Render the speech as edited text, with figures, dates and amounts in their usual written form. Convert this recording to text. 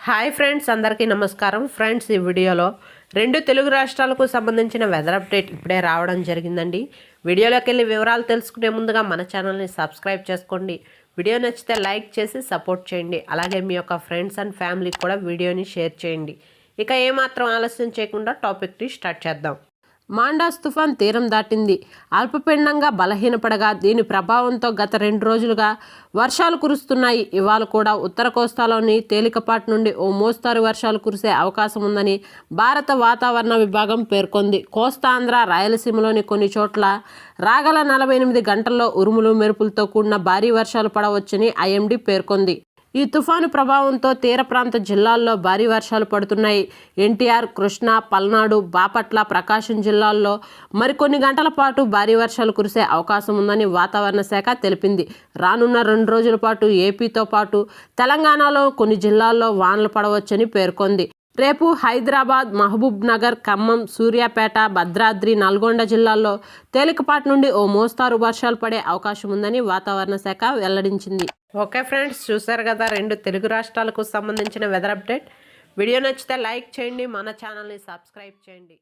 Hi friends, అందరికీ నమస్కారం. Friends, ఈ వీడియోలో రెండు తెలుగు రాష్ట్రాలకు సంబంధించిన వెదర్ అప్డేట్ ఇప్పుడే రావడం జరిగిందండి. వీడియోలోకి వెళ్ళి వివరాలు తెలుసుకునే ముందుగా మన ఛానల్ని సబ్స్క్రైబ్ చేసుకోండి. వీడియో నచ్చితే లైక్ చేసి సపోర్ట్ చేయండి. అలాగే మీ యొక్క ఫ్రెండ్స్ అండ్ ఫ్యామిలీకి కూడా వీడియోని షేర్ చేయండి. ఇక ఏమాత్రం ఆలస్యం చేయకుండా టాపిక్ని స్టార్ట్ చేద్దాం. మాండాస్ తుఫాన్ తీరం దాటింది. అల్పపీడనంగా బలహీనపడగా దీని ప్రభావంతో గత 2 రోజులుగా వర్షాలు కురుస్తున్నాయి. ఇవాళ కూడా ఉత్తర కోస్తాలోని తేలికపాటి నుండి ఓ మోస్తారు వర్షాలు కురిసే అవకాశం ఉందని భారత వాతావరణ విభాగం పేర్కొంది. కోస్తాంధ్ర, రాయలసీమలోని కొన్ని చోట్ల రాగల 48 గంటల్లో ఉరుములు మెరుపులతో కూడిన భారీ వర్షాలు పడవచ్చని ఐఎండీ పేర్కొంది. ఈ తుఫాను ప్రభావంతో తీర ప్రాంత జిల్లాల్లో భారీ వర్షాలు పడుతున్నాయి. ఎన్టీఆర్, కృష్ణా, పల్నాడు, బాపట్ల, ప్రకాశం జిల్లాల్లో మరికొన్ని గంటల పాటు భారీ వర్షాలు కురిసే అవకాశం ఉందని వాతావరణ శాఖ తెలిపింది. రానున్న 2 రోజుల పాటు ఏపీతో పాటు తెలంగాణలో కొన్ని జిల్లాల్లో వానలు పడవచ్చని పేర్కొంది. రేపు హైదరాబాద్, మహబూబ్ నగర్, ఖమ్మం, సూర్యాపేట, భద్రాద్రి, నల్గొండ జిల్లాల్లో తేలికపాటి నుండి ఓ మోస్తారు వర్షాలు పడే అవకాశం ఉందని వాతావరణ శాఖ వెల్లడించింది. ఓకే ఫ్రెండ్స్, చూసారు కదా రెండు తెలుగు రాష్ట్రాలకు సంబంధించిన వెదర్ అప్డేట్. వీడియో నచ్చితే లైక్ చేయండి, మన ఛానల్ని సబ్స్క్రైబ్ చేయండి.